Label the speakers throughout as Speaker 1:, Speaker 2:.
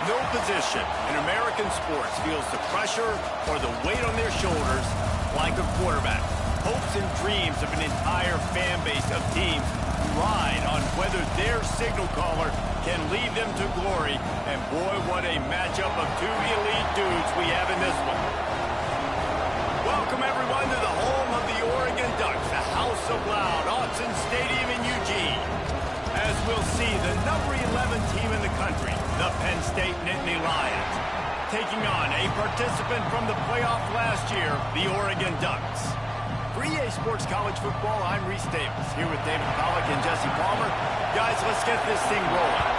Speaker 1: No position in American sports feels the pressure or the weight on their shoulders like a quarterback. Hopes and dreams of an entire fan base of teams ride on whether their signal caller can lead them to glory. And boy, what a matchup of two elite dudes we have in this one. Welcome, everyone, to the home of the Oregon Ducks, the House of Loud, Autzen Stadium in Eugene. As we'll see, the number 11 team in the country, the Penn State Nittany Lions, taking on a participant from the playoff last year, the Oregon Ducks. For EA Sports College Football, I'm Reese Davis, here with David Pollack and Jesse Palmer. Guys, let's get this thing rolling.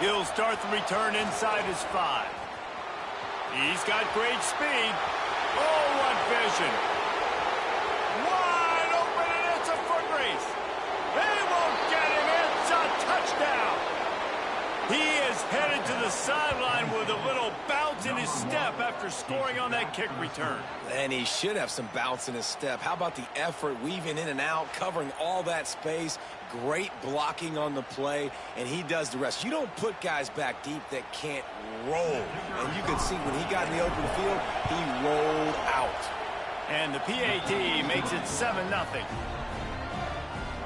Speaker 1: He'll start the return inside his 5. He's got great speed. Oh, what vision. Wide open, and it's a foot race. They won't get him. It's a touchdown. He is headed to the sideline with a little bounce in his step after scoring on that kick return.
Speaker 2: And he should have some bounce in his step. How about the effort, weaving in and out, covering all that space, great blocking on the play, and he does the rest. You don't put guys back deep that can't roll. And you could see when he got in the open field, he rolled out.
Speaker 1: And the PAT makes it 7-0.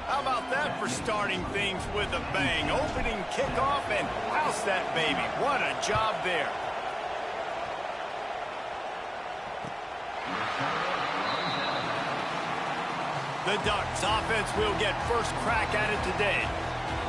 Speaker 1: How about that for starting things with a bang? Opening kickoff and house that baby. What a job there. The Ducks offense will get first crack at it today.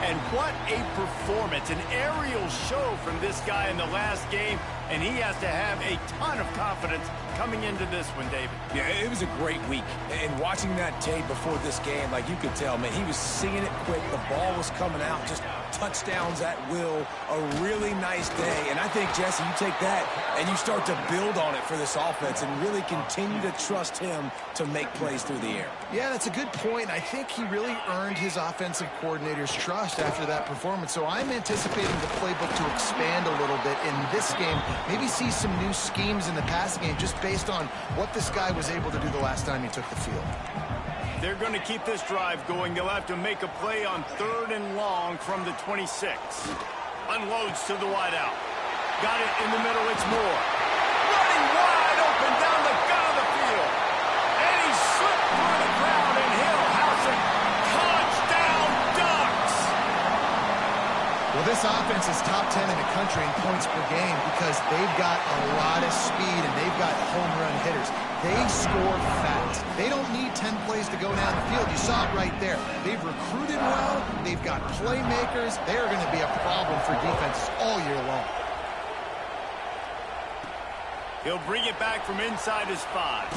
Speaker 1: And what a performance, an aerial show from this guy in the last game, and he has to have a ton of confidence coming into this one, David.
Speaker 2: Yeah, it was a great week. And watching that tape before this game, like you could tell, man, he was seeing it quick. The ball was coming out, just touchdowns at will. A really nice day. And I think, Jesse, you take that and you start to build on it for this offense and really continue to trust him to make plays through the air.
Speaker 3: Yeah, that's a good point. I think he really earned his offensive coordinator's trust after that performance. So I'm anticipating the playbook to expand a little bit in this game. Maybe see some new schemes in the passing game just based on what this guy was able to do the last time he took the field.
Speaker 1: They're going to keep this drive going. They'll have to make a play on 3rd and long from the 26. Unloads to the wideout. Got it in the middle. It's Moore. Running wide open down the gut of the field. And he slipped through the crowd, and he'll house it. Touchdown, Ducks!
Speaker 3: Well, this offense is top 10 in the country in points per game because they've got a lot of speed and they've got home run hitters. They score fast. They don't need 10 plays to go down the field. You saw it right there. They've recruited well. They've got playmakers. They are going to be a problem for defenses all year long.
Speaker 1: He'll bring it back from inside his 5.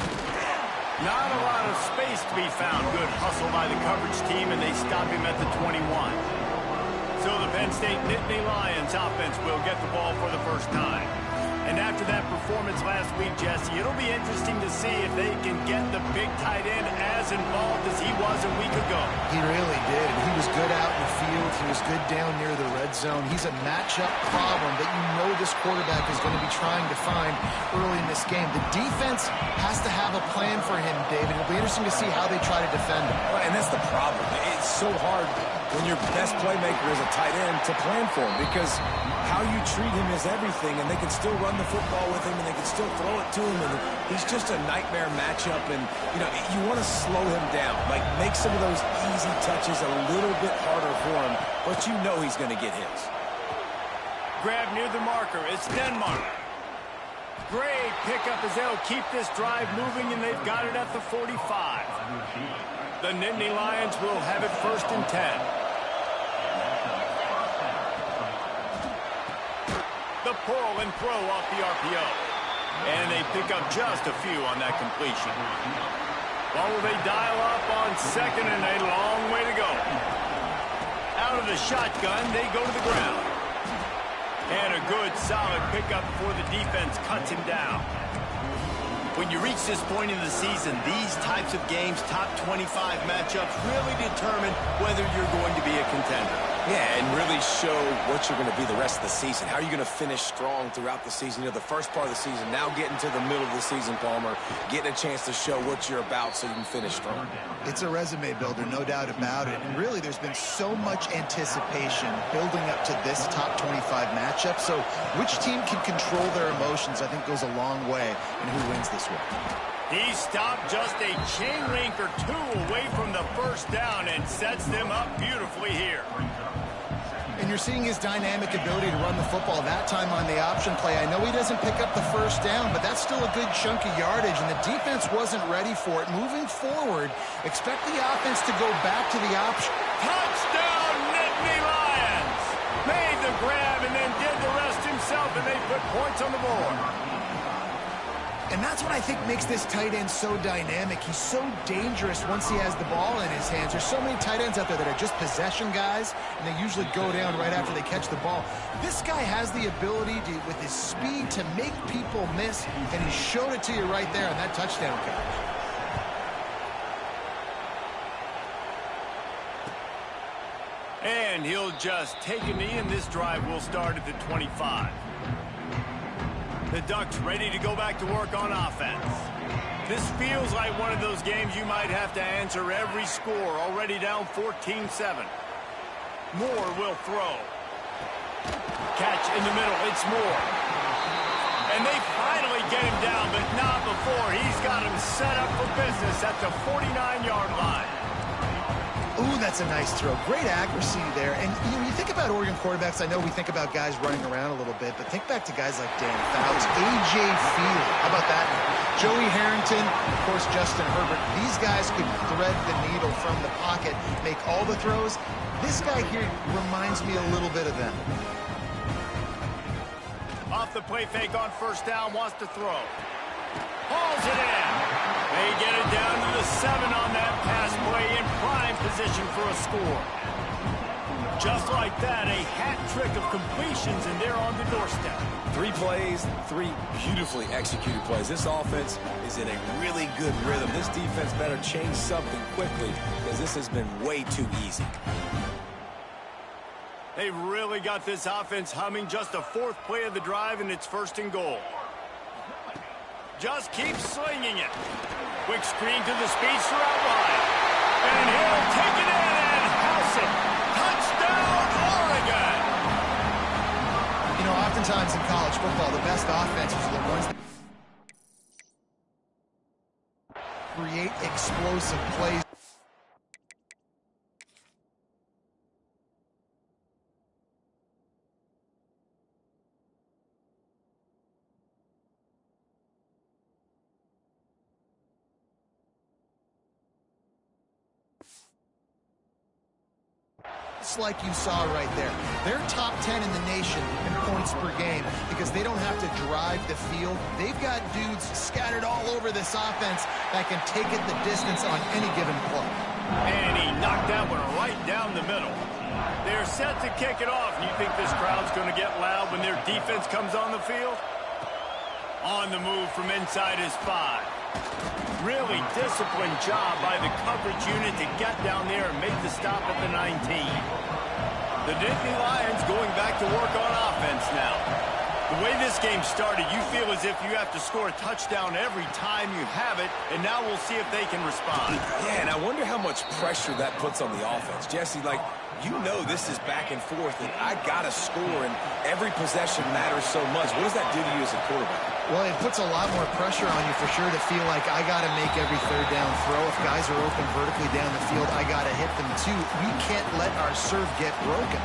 Speaker 1: Not a lot of space to be found. Good hustle by the coverage team, and they stop him at the 21. So the Penn State Nittany Lions offense will get the ball for the first time. And after that performance last week, Jesse, it'll be interesting to see if they can get the big tight end as involved as he was a week ago.
Speaker 3: He really did. He was good out in the field. He was good down near the red zone. He's a matchup problem that you know this quarterback is going to be trying to find early in this game. The defense has to have a plan for him, David. It'll be interesting to see how they try to defend him.
Speaker 2: Well, and that's the problem. It's so hard when your best playmaker is a tight end to plan for him because how you treat him is everything, and they can still run the football with him, and they can still throw it to him, and he's just a nightmare matchup, and, you know, you want to slow him down, like make some of those easy touches a little bit harder for him, but you know he's going to get his.
Speaker 1: Grab near the marker. It's Denmark. Great pickup as they'll keep this drive moving, and they've got it at the 45. The Nittany Lions will have it 1st and 10. The pull and throw off the RPO. And they pick up just a few on that completion. Well, they dial up on 2nd and a long way to go. Out of the shotgun, they go to the ground. And a good, solid pickup before the defense cuts him down. When you reach this point in the season, these types of games, top 25 matchups, really determine whether you're going to be a contender.
Speaker 2: Yeah, and really show what you're going to be the rest of the season. How are you going to finish strong throughout the season? You know, the first part of the season, now getting to the middle of the season, Palmer, getting a chance to show what you're about so you can finish strong.
Speaker 3: It's a resume builder, no doubt about it. And really, there's been so much anticipation building up to this top 25 matchup. So which team can control their emotions, I think, goes a long way in who wins this one.
Speaker 1: He stopped just a chain link or two away from the first down and sets them up beautifully here.
Speaker 3: And you're seeing his dynamic ability to run the football, that time on the option play. I know he doesn't pick up the first down, but that's still a good chunk of yardage, and the defense wasn't ready for it. Moving forward, expect the offense to go back to the option.
Speaker 1: Touchdown, Nittany Lions! Made the grab and then did the rest himself, and they put points on the board.
Speaker 3: And that's what I think makes this tight end so dynamic. He's so dangerous once he has the ball in his hands. There's so many tight ends out there that are just possession guys, and they usually go down right after they catch the ball. This guy has the ability to, with his speed, to make people miss, and he showed it to you right there on that touchdown catch.
Speaker 1: And he'll just take a knee, and this drive will start at the 25. The Ducks ready to go back to work on offense. This feels like one of those games you might have to answer every score. Already down 14-7. Moore will throw. Catch in the middle. It's Moore. And they finally get him down, but not before. He's got him set up for business at the 49-yard line.
Speaker 3: Ooh, that's a nice throw. Great accuracy there. And you think about Oregon quarterbacks, I know we think about guys running around a little bit, but think back to guys like Dan Fouts, A.J. Field. How about that? Joey Harrington, of course, Justin Herbert. These guys could thread the needle from the pocket, make all the throws. This guy here reminds me a little bit of them.
Speaker 1: Off the play fake on first down, wants to throw. Hauls it in. They get it down to the 7 on that pass play, in prime position for a score. Just like that, a hat trick of completions, and they're on the doorstep.
Speaker 2: 3 plays, 3 beautifully executed plays. This offense is in a really good rhythm. This defense better change something quickly, because this has been way too easy.
Speaker 1: They've really got this offense humming. Just a 4th play of the drive, and it's 1st and goal. Just keep slinging it. Quick screen to the speedster out wide. And he'll take it in and house it. Touchdown, Oregon!
Speaker 3: You know, oftentimes in college football, the best offenses are the ones that create explosive plays. Like you saw right there. They're top 10 in the nation in points per game because they don't have to drive the field. They've got dudes scattered all over this offense that can take it the distance on any given play.
Speaker 1: And he knocked that one right down the middle. They're set to kick it off. You think this crowd's going to get loud when their defense comes on the field? On the move from inside his 5. Really disciplined job by the coverage unit to get down there and make the stop at the 19. The Nittany Lions going back to work on offense now. The way this game started, you feel as if you have to score a touchdown every time you have it, and now we'll see if they can respond.
Speaker 2: Yeah, and I wonder how much pressure that puts on the offense. Jesse, like, you know this is back and forth, and I got to score, and every possession matters so much. What does that do to you as a quarterback?
Speaker 3: Well, it puts a lot more pressure on you for sure to feel like I got to make every 3rd down throw. If guys are open vertically down the field, I got to hit them too. We can't let our serve get broken.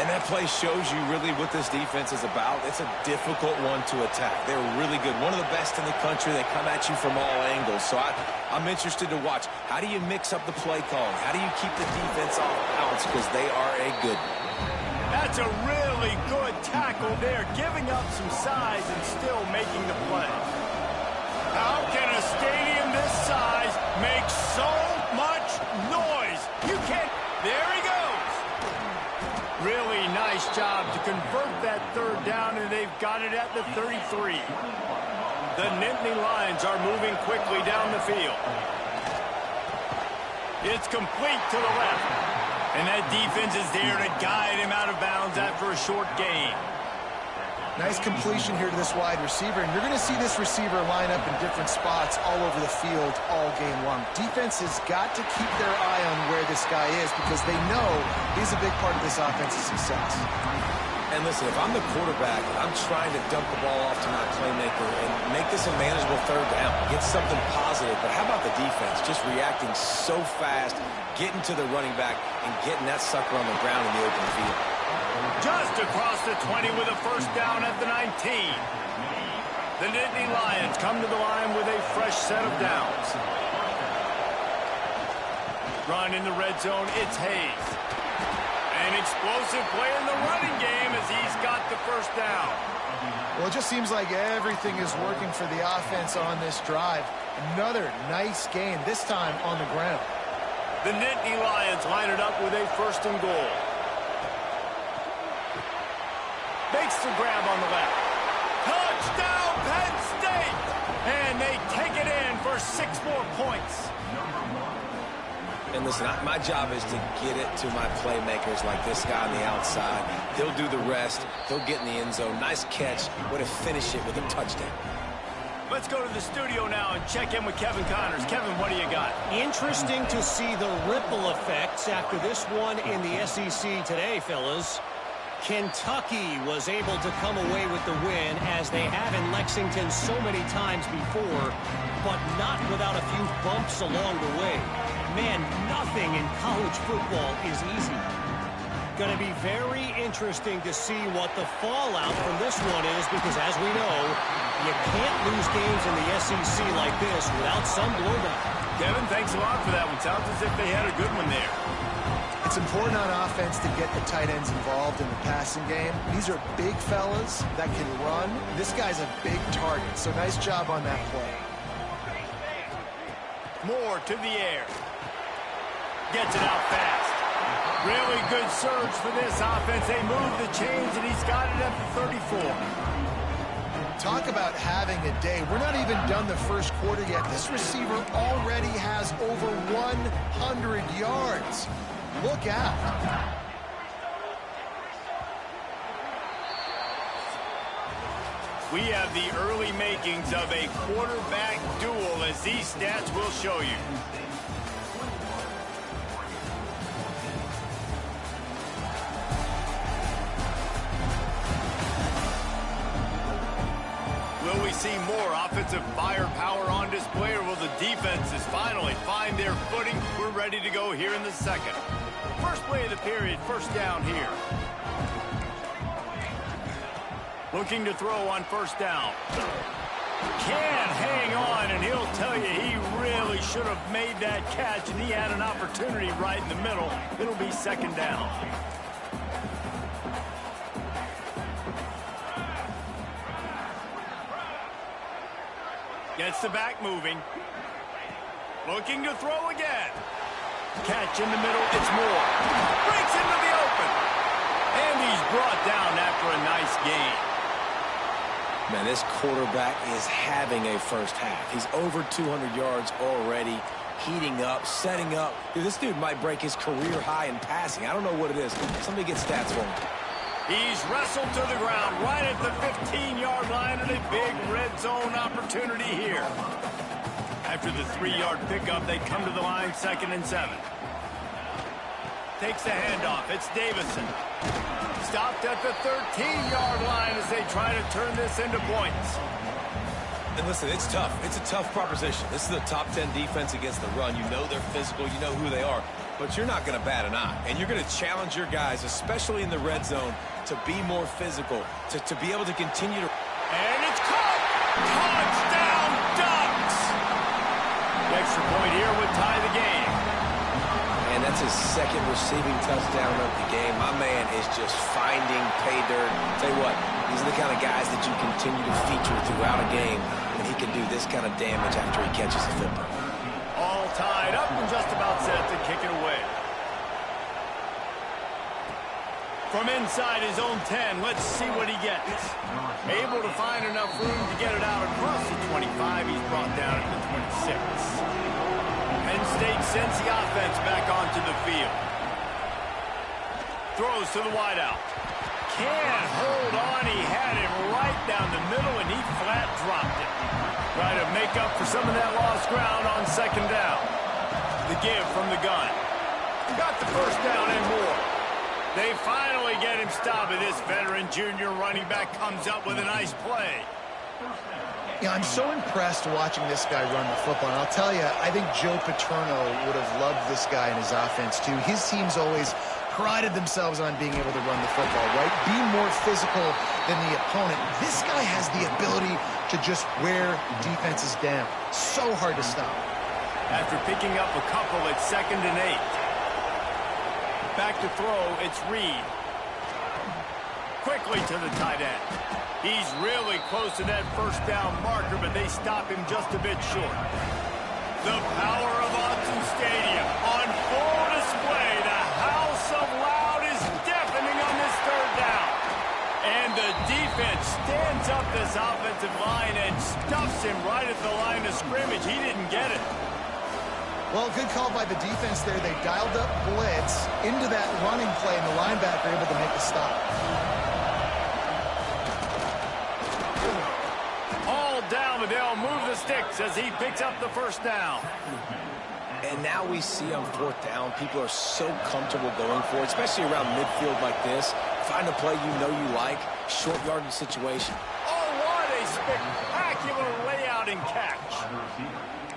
Speaker 2: And that play shows you really what this defense is about. It's a difficult one to attack. They're really good. One of the best in the country. They come at you from all angles. So I'm interested to watch. How do you mix up the play calling? How do you keep the defense off balance? Because they are a good one.
Speaker 1: That's a really good tackle there, giving up some size and still making the play. How can a stadium this size make so much noise? You can't. There he goes. Really nice job to convert that 3rd down, and they've got it at the 33. The Nittany Lions are moving quickly down the field. It's complete to the left. And that defense is there to guide him out of bounds after a short gain.
Speaker 3: Nice completion here to this wide receiver, and you're going to see this receiver line up in different spots all over the field all game long. Defense has got to keep their eye on where this guy is because they know he's a big part of this offense's success.
Speaker 2: And listen, if I'm the quarterback, I'm trying to dump the ball off to my playmaker and make this a manageable third down, get something positive. But how about the defense? Just reacting so fast, getting to the running back, and getting that sucker on the ground in the open field.
Speaker 1: Just across the 20 with a first down at the 19. The Nittany Lions come to the line with a fresh set of downs. Run in the red zone, it's Hayes. An explosive play in the running game as he's got the first down.
Speaker 3: Well, it just seems like everything is working for the offense on this drive. Another nice gain, this time on the ground.
Speaker 1: The Nittany Lions line it up with a first and goal. Makes the grab on the left. Touchdown, Penn State! And they take it in for 6 more points.
Speaker 2: And listen, my job is to get it to my playmakers like this guy on the outside. They'll do the rest. They'll get in the end zone. Nice catch. Way to finish it with a touchdown.
Speaker 1: Let's go to the studio now and check in with Kevin Connors. Kevin, what do you got?
Speaker 4: Interesting to see the ripple effects after this one in the SEC today, fellas. Kentucky was able to come away with the win as they have in Lexington so many times before, but not without a few bumps along the way. Man, nothing in college football is easy. Going to be very interesting to see what the fallout from this one is because, as we know, you can't lose games in the SEC like this without some blowback.
Speaker 1: Kevin, thanks a lot for that one. Sounds as if they had a good one there.
Speaker 3: It's important on offense to get the tight ends involved in the passing game. These are big fellas that can run. This guy's a big target, so nice job on that play.
Speaker 1: Moore to the air. Gets it out fast. Really good surge for this offense. They move the chains, and he's got it at the 34.
Speaker 3: Talk about having a day. We're not even done the first quarter yet. This receiver already has over 100 yards. Look out.
Speaker 1: We have the early makings of a quarterback duel, as these stats will show you. Will we see more offensive firepower on display, or will the defenses finally find their footing? We're ready to go here in the second. First play of the period, first down here. Looking to throw on first down. Can't hang on, and he'll tell you he really should have made that catch, and he had an opportunity right in the middle. It'll be second down. Gets the back moving. Looking to throw again. Catch in the middle, it's Moore. Breaks into the open. And he's brought down after a nice gain.
Speaker 2: Man, this quarterback is having a first half. He's over 200 yards already, heating up, setting up. Dude, this dude might break his career high in passing. I don't know what it is. Somebody get stats for him.
Speaker 1: He's wrestled to the ground right at the 15-yard line, and a big red zone opportunity here. After the 3-yard pickup, they come to the line, 2nd and 7. Takes the handoff. It's Davison. Stopped at the 13-yard line as they try to turn this into points.
Speaker 2: And listen, it's tough. It's a tough proposition. This is a top 10 defense against the run. You know they're physical. You know who they are. But you're not going to bat an eye. And you're going to challenge your guys, especially in the red zone, to be more physical, to be able to continue to...
Speaker 1: And it's caught! Touchdown, Ducks! The extra point here would tie the game.
Speaker 2: And that's his second receiving touchdown of the game. My man is just finding pay dirt. Tell you what, these are the kind of guys that you continue to feature throughout a game, and he can do this kind of damage after he catches the football.
Speaker 1: All tied up and just about set to kick it away. From inside his own 10, let's see what he gets. Able to find enough room to get it out across the 25. He's brought down at the 26. Penn State sends the offense back onto the field. Throws to the wideout. Can't hold on. He had it right down the middle, and he flat dropped it. Try to make up for some of that lost ground on second down. The give from the gun. Got the first down and more. They finally get him stopped, and this veteran junior running back comes up with a nice play.
Speaker 3: Yeah, I'm so impressed watching this guy run the football. And I'll tell you, I think Joe Paterno would have loved this guy in his offense, too. His teams always prided themselves on being able to run the football, right? Be more physical than the opponent. This guy has the ability to just wear defenses down. So hard to stop.
Speaker 1: After picking up a couple at 2nd and 8. Back to throw, it's Reed. Quickly to the tight end. He's really close to that first down marker, but they stop him just a bit short. The power of Autzen Stadium on full display. The house of loud is deafening on this third down. And the defense stands up this offensive line and stuffs him right at the line of scrimmage. He didn't get it.
Speaker 3: Well, good call by the defense there. They dialed up blitz into that running play, and the linebacker able to make the stop.
Speaker 1: All down, but they'll move the sticks as he picks up the first down.
Speaker 2: And now we see on 4th down, people are so comfortable going for it, especially around midfield like this. Find a play you know you like, short yardage situation.
Speaker 1: Oh, what a spectacular layout and catch.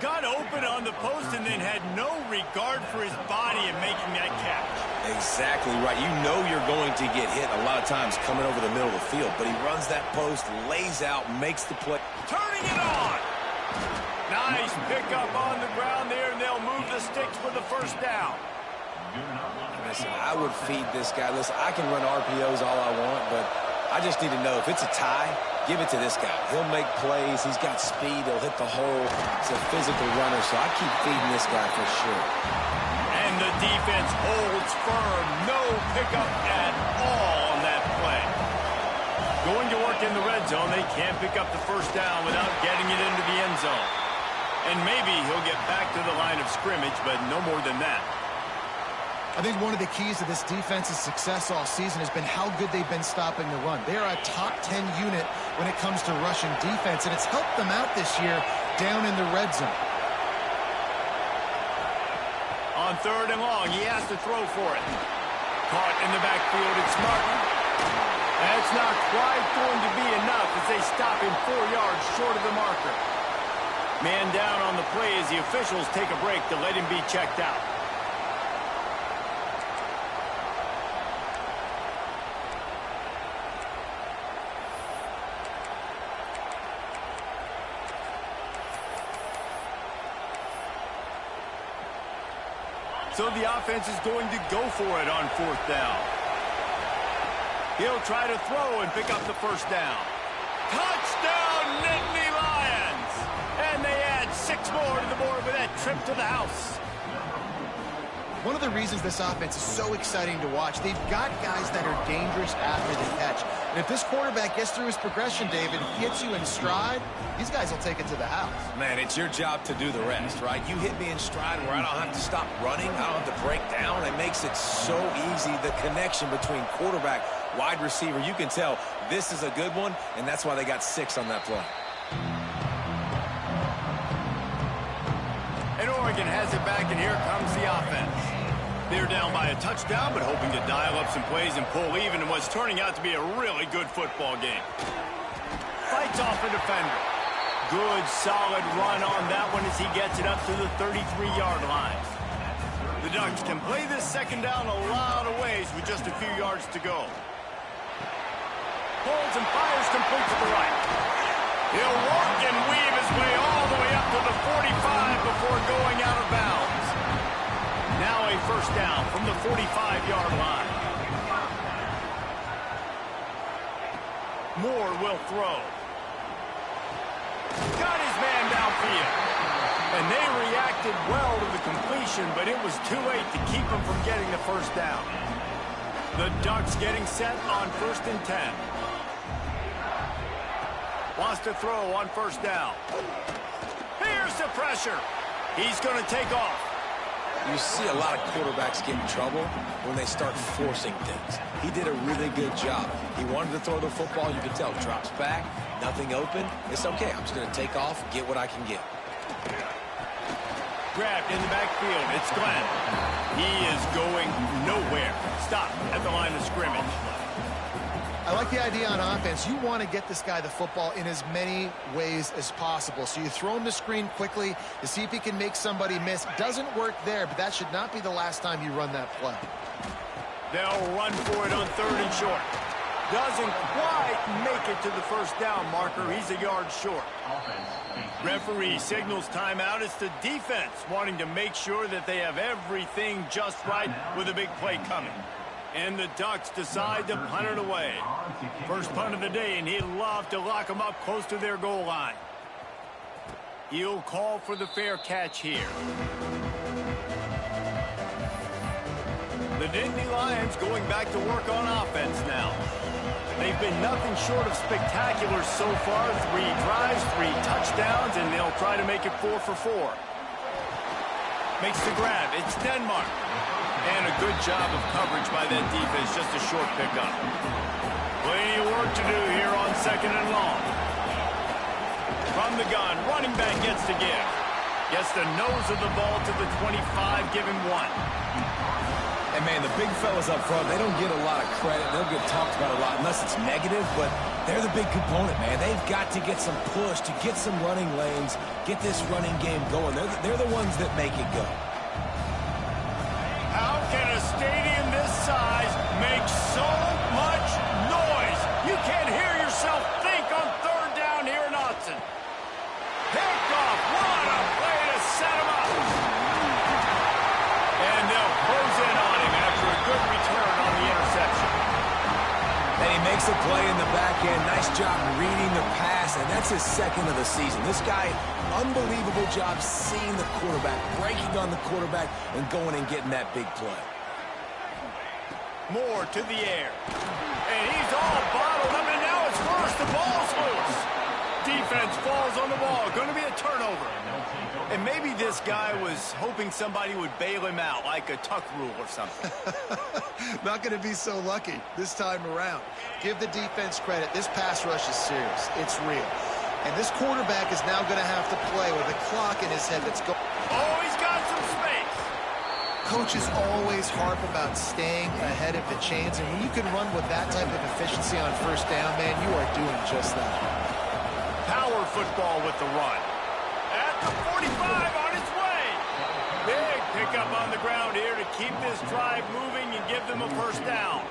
Speaker 1: Got open on the post and then had no regard for his body in making that catch.
Speaker 2: Exactly right. You know you're going to get hit a lot of times coming over the middle of the field, but he runs that post, lays out, makes the play.
Speaker 1: Turning it on. Nice pickup on the ground there, and they'll move the sticks for the first down.
Speaker 2: Listen, I would feed this guy. Listen, I can run RPOs all I want, but I just need to know if it's a tie, give it to this guy. He'll make plays. He's got speed. He'll hit the hole. It's a physical runner, so I keep feeding this guy for sure.
Speaker 1: And the defense holds firm. No pickup at all on that play. Going to work in the red zone. They can't pick up the first down without getting it into the end zone. And maybe he'll get back to the line of scrimmage, but no more than that.
Speaker 3: I think one of the keys to this defense's success all season has been how good they've been stopping the run. They are a top 10 unit when it comes to rushing defense, and it's helped them out this year down in the red zone.
Speaker 1: On 3rd and long, he has to throw for it. Caught in the backfield, it's Martin. That's not quite going to be enough as they stop him 4 yards short of the marker. Man down on the play as the officials take a break to let him be checked out. So the offense is going to go for it on 4th down. He'll try to throw and pick up the first down. Touchdown, Nittany Lions! And they add 6 more to the board with that trip to the house.
Speaker 3: One of the reasons this offense is so exciting to watch, they've got guys that are dangerous after the catch. And if this quarterback gets through his progression, David, gets you in stride, these guys will take it to the house.
Speaker 2: Man, it's your job to do the rest, right? You hit me in stride where I don't have to stop running. I don't have to break down. It makes it so easy, the connection between quarterback, wide receiver. You can tell this is a good one, and that's why they got 6 on that play.
Speaker 1: And Oregon has it back, and here comes the offense. They're down by a touchdown, but hoping to dial up some plays and pull even in what's turning out to be a really good football game. Fights off a defender. Good, solid run on that one as he gets it up to the 33-yard line. The Ducks can play this second down a lot of ways with just a few yards to go. Pulls and fires complete to the right. He'll work and weave his way all the way up to the 45 before going out of bounds. Now a first down from the 45-yard line. Moore will throw. Got his man downfield. And they reacted well to the completion, but it was too late to keep him from getting the first down. The Ducks getting set on 1st and 10. Wants to throw on 1st down. Here's the pressure. He's going to take off.
Speaker 2: You see a lot of quarterbacks get in trouble when they start forcing things. He did a really good job. He wanted to throw the football. You can tell. Drops back, nothing open. It's okay. I'm just going to take off, get what I can get.
Speaker 1: Grabbed in the backfield. It's Glenn. He is going nowhere. Stop at the line of scrimmage.
Speaker 3: I like the idea on offense. You want to get this guy the football in as many ways as possible. So you throw him the screen quickly to see if he can make somebody miss. Doesn't work there, but that should not be the last time you run that play.
Speaker 1: They'll run for it on 3rd and short. Doesn't quite make it to the 1st down marker. He's a yard short. Referee signals timeout. It's the defense wanting to make sure that they have everything just right with a big play coming. And the Ducks decide to punt it away. First punt of the day, and he'd love to lock them up close to their goal line. He'll call for the fair catch here. The Nittany Lions going back to work on offense now. They've been nothing short of spectacular so far. 3 drives, 3 touchdowns, and they'll try to make it 4 for 4. Makes the grab. It's Denmark. And a good job of coverage by that defense. Just a short pickup. Plenty of work to do here on 2nd and long. From the gun, running back gets to give. Gets the nose of the ball to the 25, give him 1.
Speaker 2: And, man, the big fellas up front, they don't get a lot of credit. They'll get talked about a lot unless it's negative, but they're the big component, man. They've got to get some push, to get some running lanes, get this running game going. They're the ones that make it go.
Speaker 1: How can a stadium this size make so much noise? You can't hear yourself think on 3rd down here in Austin. Picked off. What a play to set him up. And they'll close in on him after a good return on the interception.
Speaker 2: And he makes a play in the back end. Nice job reading the pass, and that's his 2nd of the season. This guy, unbelievable job seeing the quarterback, breaking on the quarterback, and going and getting that big play.
Speaker 1: Moore to the air. And he's all bottled up, and now it's first. The ball's loose. Defense falls on the ball. Going to be a turnover. And maybe this guy was hoping somebody would bail him out, like a tuck rule or something.
Speaker 3: Not going to be so lucky this time around. Give the defense credit. This pass rush is serious. It's real. And this quarterback is now going to have to play with a clock in his head that's going.
Speaker 1: Oh, he's got some space.
Speaker 3: Coaches always harp about staying ahead of the chains, and when you can run with that type of efficiency on 1st down, man, you are doing just that.
Speaker 1: Power football with the run. At the 45 on its way. Big pickup on the ground here to keep this drive moving and give them a 1st down.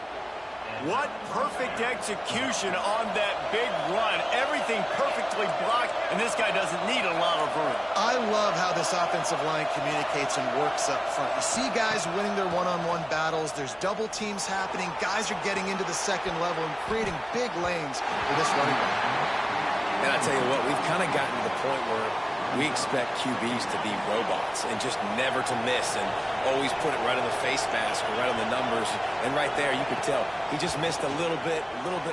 Speaker 1: What perfect execution on that big run. Everything perfectly blocked, and this guy doesn't need a lot of room.
Speaker 3: I love how this offensive line communicates and works up front. You see guys winning their one-on-one battles. There's double teams happening. Guys are getting into the 2nd level and creating big lanes for this running back.
Speaker 2: And I tell you what, we've kind of gotten to the point where we expect QBs to be robots and just never to miss and always put it right on the face mask or right on the numbers. And right there, you could tell he just missed a little bit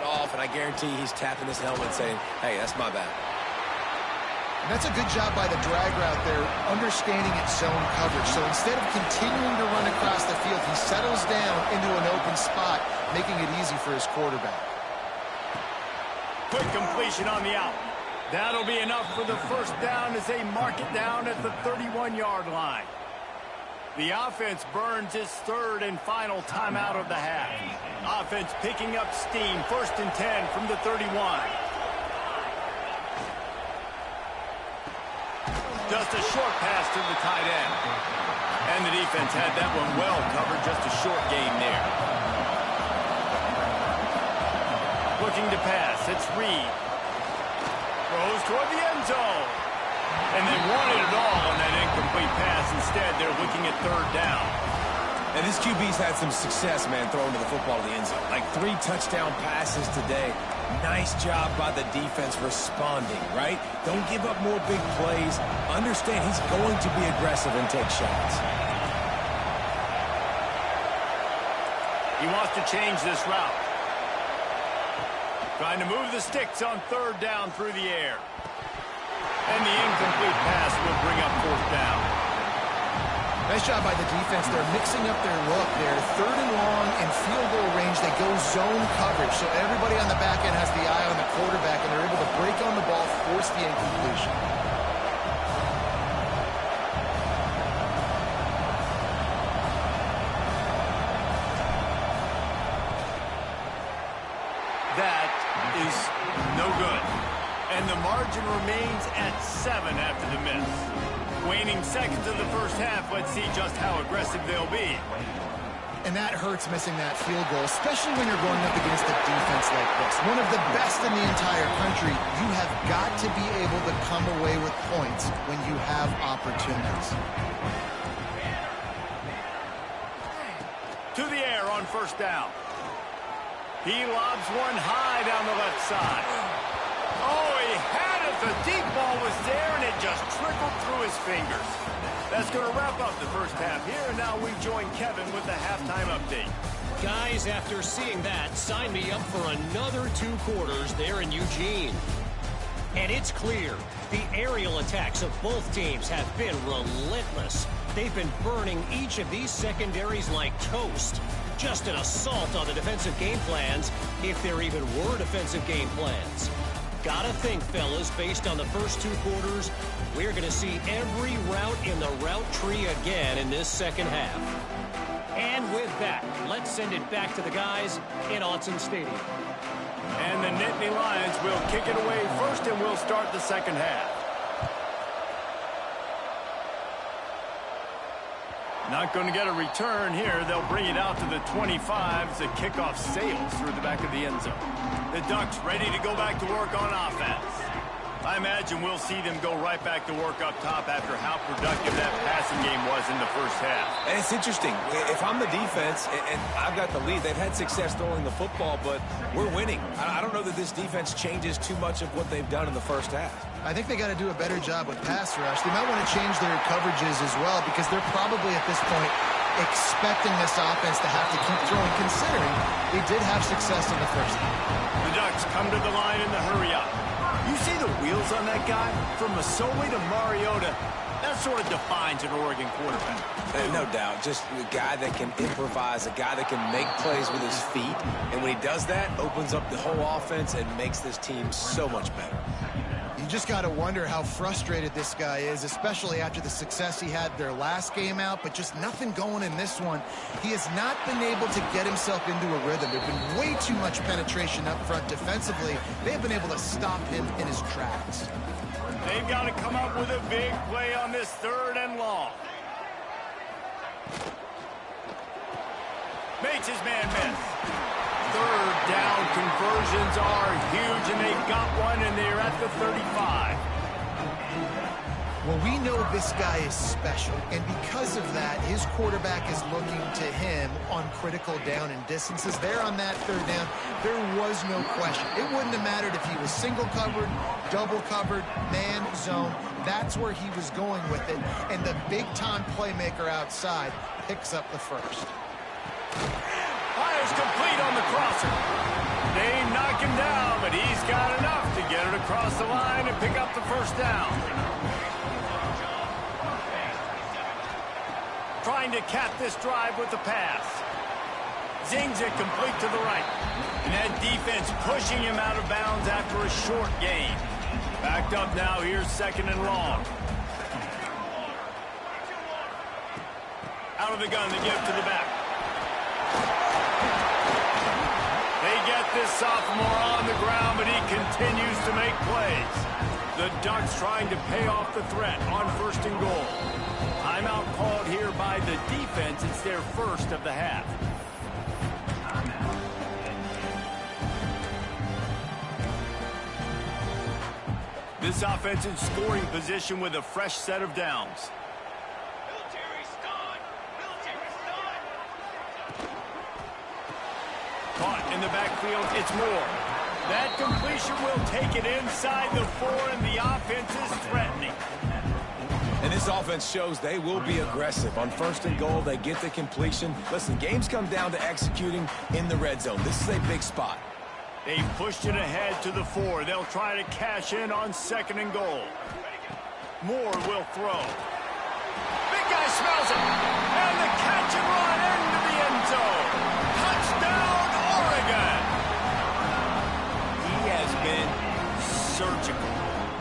Speaker 2: off, and I guarantee he's tapping his helmet saying, hey, that's my bad.
Speaker 3: And that's a good job by the drag route there, understanding its zone coverage. So instead of continuing to run across the field, he settles down into an open spot, making it easy for his quarterback.
Speaker 1: Quick completion on the out. That'll be enough for the 1st down as they mark it down at the 31-yard line. The offense burns its 3rd and final timeout of the half. Offense picking up steam. 1st and 10 from the 31. Just a short pass to the tight end. And the defense had that one well covered. Just a short gain there. Looking to pass. It's Reed. Throws toward the end zone. And they wanted it all on that incomplete pass. Instead, they're looking at 3rd down.
Speaker 2: And this QB's had some success, man, throwing to the football to the end zone. Like 3 touchdown passes today. Nice job by the defense responding, right? Don't give up more big plays. Understand he's going to be aggressive and take shots.
Speaker 1: He wants to change this route. Trying to move the sticks on third down through the air. And the incomplete pass will bring up fourth down.
Speaker 3: Nice job by the defense. They're mixing up their look. They're third and long in field goal range. They go zone coverage. So everybody on the back end has the eye on the quarterback, and they're able to break on the ball, force the incompletion.
Speaker 1: That is no good. And the margin remains at 7 after the miss. Waning seconds of the first half, let's see just how aggressive they'll be.
Speaker 3: And that hurts missing that field goal, especially when you're going up against a defense like this. One of the best in the entire country. You have got to be able to come away with points when you have opportunities.
Speaker 1: To the air on first down. He lobs one high down the left side. Oh, he had it. The deep ball was there, and it just trickled through his fingers. That's going to wrap up the first half here, and now we join Kevin with the halftime update.
Speaker 4: Guys, after seeing that, sign me up for another 2 quarters there in Eugene. And it's clear, the aerial attacks of both teams have been relentless. They've been burning each of these secondaries like toast. Just an assault on the defensive game plans, if there even were defensive game plans. Gotta think, fellas, based on the first 2 quarters, we're going to see every route in the route tree again in this second half. And with that, let's send it back to the guys in Autzen Stadium.
Speaker 1: And the Nittany Lions will kick it away first, and we'll start the second half. Not going to get a return here. They'll bring it out to the 25 as the kickoff sails through the back of the end zone. The Ducks ready to go back to work on offense. I imagine we'll see them go right back to work up top after how productive that passing game was in the first half.
Speaker 2: And it's interesting. If I'm the defense and I've got the lead, they've had success throwing the football, but we're winning. I don't know that this defense changes too much of what they've done in the first half.
Speaker 3: I think they got to do a better job with pass rush. They might want to change their coverages as well, because they're probably at this point expecting this offense to have to keep throwing, considering they did have success in the first half.
Speaker 1: The Ducks come to the line in the hurry up. You see the wheels on that guy? From Masoli to Mariota, that sort of defines an Oregon quarterback.
Speaker 2: No doubt. Just a guy that can improvise, a guy that can make plays with his feet. And when he does that, opens up the whole offense and makes this team so much better.
Speaker 3: You just got to wonder how frustrated this guy is, especially after the success he had their last game out, but just nothing going in this one. He has not been able to get himself into a rhythm. There's been way too much penetration up front defensively. They've been able to stop him in his tracks.
Speaker 1: They've got to come up with a big play on this third and long. Makes his man miss. Third down conversions are huge, and they've got one, and they're at the 35.
Speaker 3: Well, we know this guy is special, and because of that, his quarterback is looking to him on critical down and distances. There on that third down, there was no question. It wouldn't have mattered if he was single covered, double covered, man, zone. That's where he was going with it, and the big-time playmaker outside picks up the first.
Speaker 1: Fires complete on the crosser. They knock him down, but he's got enough to get it across the line and pick up the first down. Trying to cap this drive with the pass. Zings it complete to the right. And that defense pushing him out of bounds after a short gain. Backed up now, here's second and long. Out of the gun, they give it to the back. They get this sophomore on the ground, but he continues to make plays. The Ducks trying to pay off the threat on first and goal. Timeout called here by the defense. It's their first of the half. This offense in scoring position with a fresh set of downs. Caught in the backfield, it's Moore. That completion will take it inside the 4, and the offense is threatening. And
Speaker 2: And this offense shows they will be aggressive. On 1st and goal, they get the completion. Listen, games come down to executing in the red zone. This is a big spot.
Speaker 1: They pushed it ahead to the 4. They'll try to cash in on 2nd and goal. Moore will throw. Big guy smells it. And the catch and run into the end zone. Touchdown, Oregon. He has been surgical.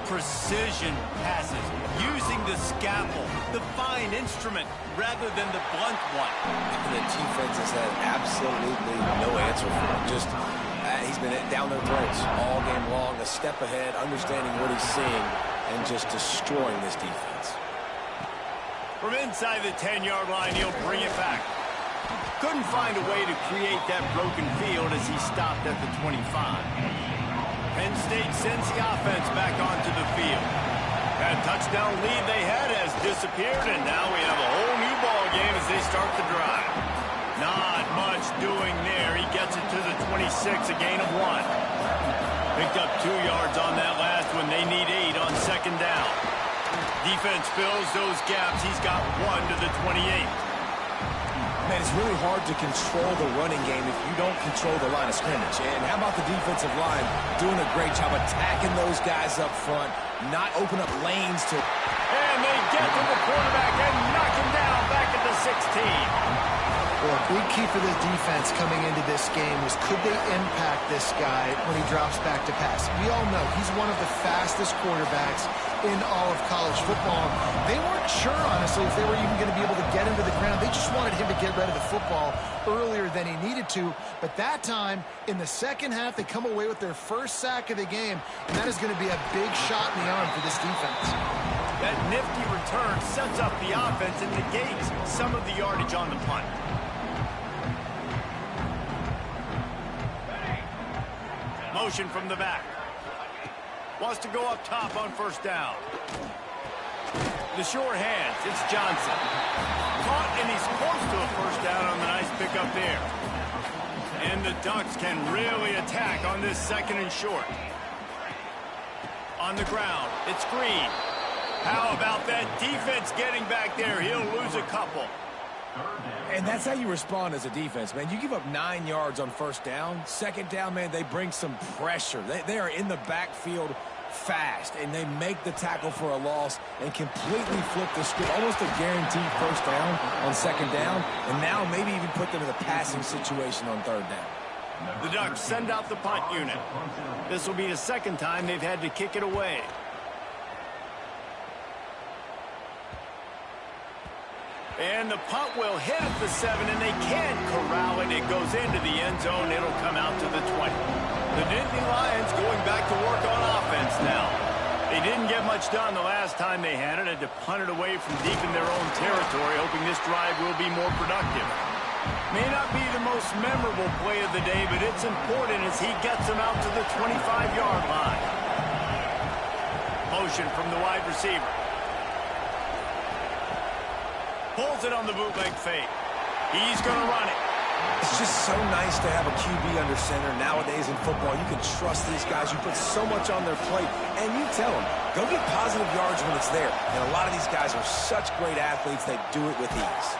Speaker 1: Precision passes. Using the scalpel, the fine instrument, rather than the blunt one.
Speaker 2: And the defense has had absolutely no answer for him. Just, he's been down their throats all game long, a step ahead, understanding what he's seeing, and just destroying this defense.
Speaker 1: From inside the 10-yard line, he'll bring it back. Couldn't find a way to create that broken field as he stopped at the 25. Penn State sends the offense back onto the field. That touchdown lead they had has disappeared, and now we have a whole new ball game as they start the drive. Not much doing there. He gets it to the 26, a gain of 1. Picked up 2 yards on that last one. They need 8 on 2nd down. Defense fills those gaps. He's got 1 to the 28.
Speaker 2: Man, it's really hard to control the running game if you don't control the line of scrimmage. And how about the defensive line doing a great job attacking those guys up front, not open up lanes to...
Speaker 1: And they get to the quarterback and knock him down back at the 16.
Speaker 3: Well, a big key for this defense coming into this game was could they impact this guy when he drops back to pass. We all know he's one of the fastest quarterbacks in all of college football. They weren't sure, honestly, if they were even going to be able to get him to the ground. They just wanted him to get rid of the football earlier than he needed to. But that time, in the second half, they come away with their first sack of the game, and that is going to be a big shot in the arm for this defense.
Speaker 1: That nifty return sets up the offense and negates some of the yardage on the punt. Motion from the back. Wants to go up top on 1st down. The short hands. It's Johnson. Caught, and he's close to a 1st down on the nice pickup there. And the Ducks can really attack on this 2nd and short. On the ground, it's Green. How about that defense getting back there? He'll lose a couple.
Speaker 2: And that's how you respond as a defense, man. You give up 9 yards on 1st down. 2nd down, man, they bring some pressure. They are in the backfield fast, and they make the tackle for a loss and completely flip the script. Almost a guaranteed 1st down on 2nd down, and now maybe even put them in a passing situation on 3rd down.
Speaker 1: The Ducks send out the punt unit. This will be the 2nd time they've had to kick it away. And the punt will hit at the 7, and they can't corral it. It goes into the end zone. It'll come out to the 20. The Nittany Lions going back to work on offense now. They didn't get much done the last time they had it. Had to punt it away from deep in their own territory, hoping this drive will be more productive. May not be the most memorable play of the day, but it's important as he gets them out to the 25-yard line. Motion from the wide receiver. Pulls it on the bootleg fake. He's going to run it.
Speaker 2: It's just so nice to have a QB under center. Nowadays in football, you can trust these guys. You put so much on their plate, and you tell them, go get positive yards when it's there. And a lot of these guys are such great athletes, they do it with ease.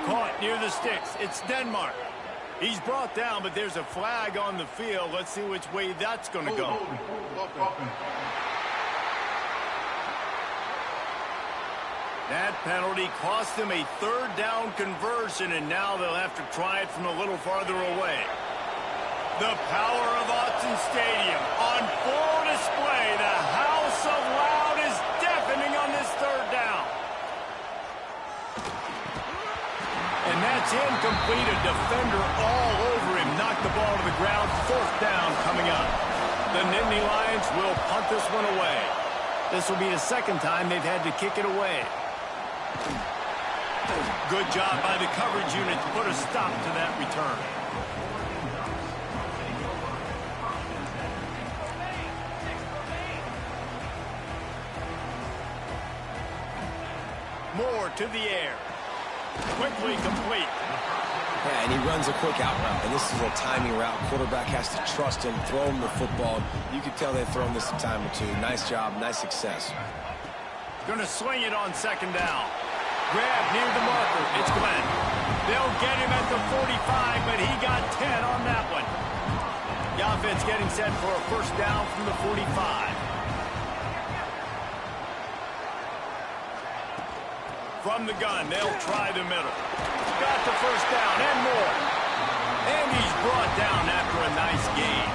Speaker 1: Caught near the sticks. It's Denmark. He's brought down, but there's a flag on the field. Let's see which way that's going to go. That penalty cost them a 3rd down conversion, and now they'll have to try it from a little farther away. The power of Autzen Stadium on full display. The house of loud is deafening on this 3rd down. And that's incomplete. A defender all over him. Knocked the ball to the ground. 4th down coming up. The Nittany Lions will punt this one away. This will be the 2nd time they've had to kick it away. Good job by the coverage unit to put a stop to that return. Moore to the air. Quickly complete.
Speaker 2: Yeah, and he runs a quick out route, and this is a timing route. Quarterback has to trust him, throw him the football. You can tell they've thrown this a time or two. Nice job, nice success.
Speaker 1: Going to swing it on second down. Grab near the marker. It's Glenn. They'll get him at the 45, but he got 10 on that one. The offense getting set for a first down from the 45. From the gun, they'll try the middle. Got the first down and more. And he's brought down after a nice gain.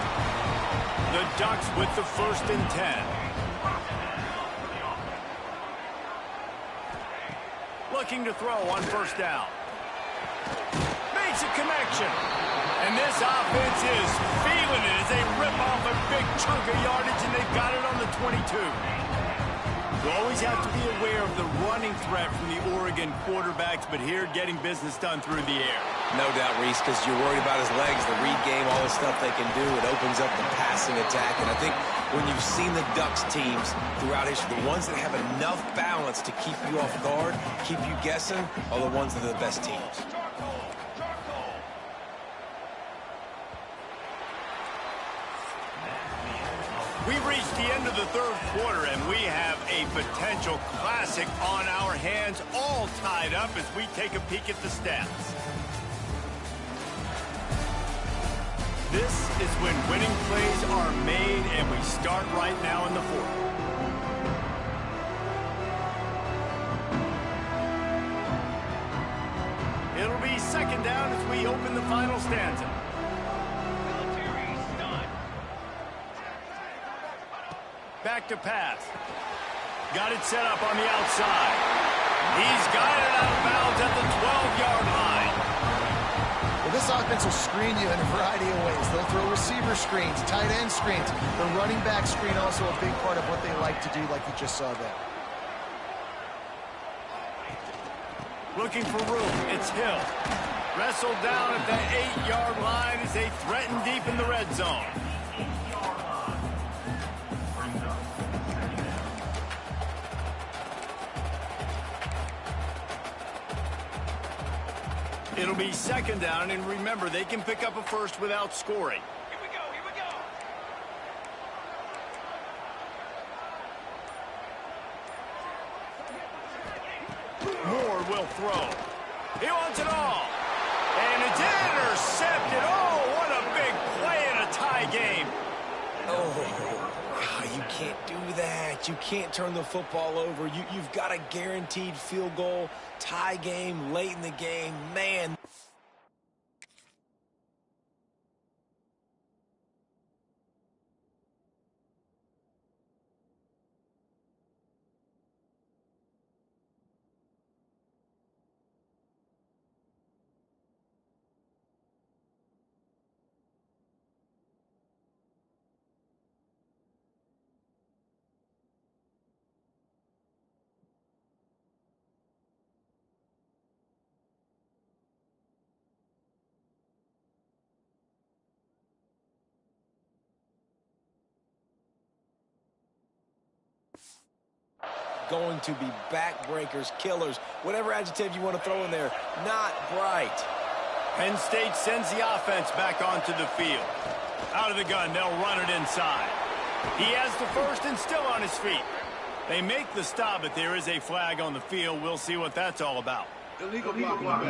Speaker 1: The Ducks with the 1st and 10. Looking to throw on first down. Makes a connection. And this offense is feeling it as they rip off a big chunk of yardage, and they've got it on the 22. You always have to be aware of the running threat from the Oregon quarterbacks, but here getting business done through the air.
Speaker 2: No doubt, Reese, because you're worried about his legs, the read game, all the stuff they can do. It opens up the passing attack. And I think when you've seen the Ducks teams throughout history, the ones that have enough balance to keep you off guard, keep you guessing, are the ones that are the best teams.
Speaker 1: We've reached the end of the 3rd quarter, and we have a potential classic on our hands, all tied up as we take a peek at the stats. This is when winning plays are made, and we start right now in the 4th. It'll be second down as we open the final stanza. Back to pass. Got it set up on the outside. He's got it out of bounds at the 12-yard line.
Speaker 3: Well, this offense will screen you in a variety of ways. They'll throw receiver screens, tight end screens. The running back screen also a big part of what they like to do, like you just saw there.
Speaker 1: Looking for room. It's Hill. Wrestled down at the 8-yard line as they threaten deep in the red zone. It'll be second down, and remember, they can pick up a first without scoring.
Speaker 5: Here we go, here we go.
Speaker 1: Moore will throw. He wants it all. And it's intercepted. Oh, what a big play in a tie game.
Speaker 2: Oh, you can't do that. You can't turn the football over. You've got a guaranteed field goal, tie game, late in the game. Man. Going to be backbreakers, killers, whatever adjective you want to throw in there. Not bright.
Speaker 1: Penn State sends the offense back onto the field. Out of the gun, they'll run it inside. He has the first and still on his feet. They make the stop, but there is a flag on the field. We'll see what that's all about.
Speaker 5: Illegal blocking.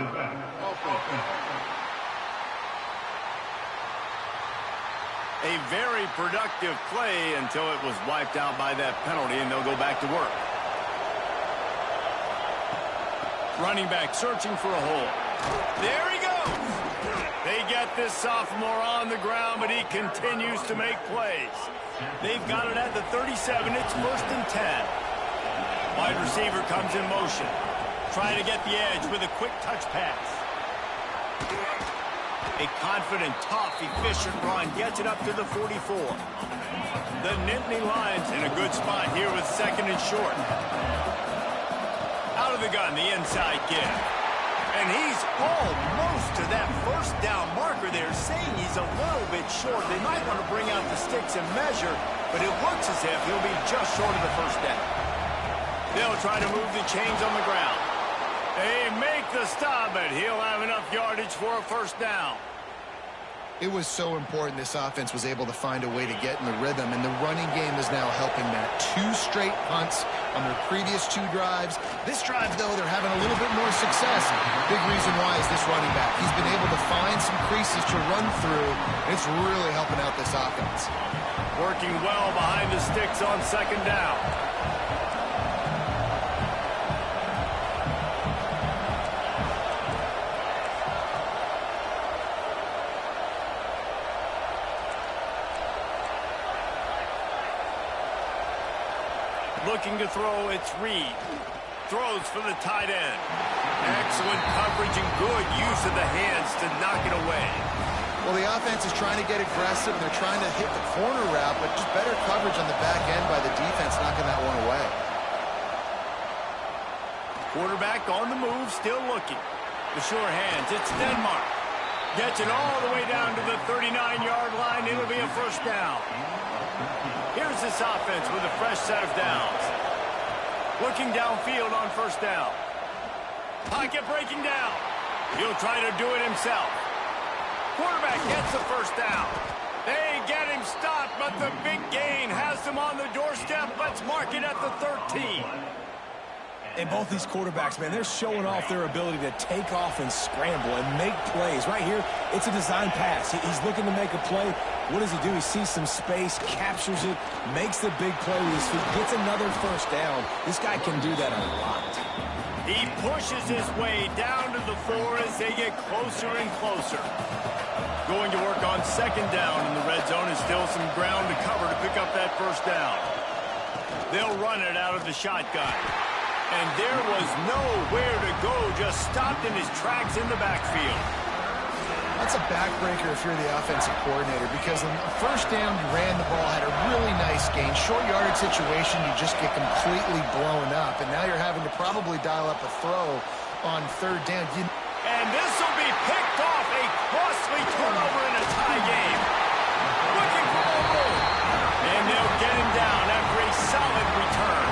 Speaker 1: A very productive play until it was wiped out by that penalty, and they'll go back to work. Running back searching for a hole. There he goes. They get this sophomore on the ground, but he continues to make plays. They've got it at the 37. It's 1st and 10. Wide receiver comes in motion. Trying to get the edge with a quick touch pass. A confident, tough, efficient run gets it up to the 44. The Nittany Lions in a good spot here with 2nd and short. Out of the gun, the inside give. And he's almost to that first down marker there, saying he's a little bit short. They might want to bring out the sticks and measure, but it looks as if he'll be just short of the first down. They'll try to move the chains on the ground. They make the stop, but he'll have enough yardage for a first down.
Speaker 3: It was so important this offense was able to find a way to get in the rhythm, and the running game is now helping that. 2 straight punts on their previous 2 drives. This drive, though, they're having a little bit more success. Big reason why is this running back. He's been able to find some creases to run through, and it's really helping out this offense.
Speaker 1: Working well behind the sticks on 2nd down. Looking to throw, it's Reed. Throws for the tight end. Excellent coverage and good use of the hands to knock it away.
Speaker 3: Well, the offense is trying to get aggressive, and they're trying to hit the corner route, but just better coverage on the back end by the defense, knocking that one away.
Speaker 1: Quarterback on the move, still looking. The sure hands, it's Denmark. Gets it all the way down to the 39-yard line. It'll be a 1st down. Here's this offense with a fresh set of downs. Looking downfield on 1st down. Pocket breaking down. He'll try to do it himself. Quarterback gets the 1st down. They get him stopped, but the big gain has them on the doorstep. Let's mark it at the 13.
Speaker 2: And both these quarterbacks, man, they're showing off their ability to take off and scramble and make plays. Right here, it's a design pass. He's looking to make a play. What does he do? He sees some space, captures it, makes the big play with his feet, gets another 1st down. This guy can do that a lot.
Speaker 1: He pushes his way down to the 4 as they get closer and closer. Going to work on 2nd down in the red zone, and still some ground to cover to pick up that 1st down. They'll run it out of the shotgun. And there was nowhere to go, just stopped in his tracks in the backfield.
Speaker 3: That's a backbreaker if you're the offensive coordinator, because on the 1st down, you ran the ball, had a really nice gain. Short yardage situation, you just get completely blown up, and now you're having to probably dial up a throw on 3rd down.
Speaker 1: And this will be picked off, a costly turnover in a tie game. Looking for a roll. And they'll get him down after a solid return.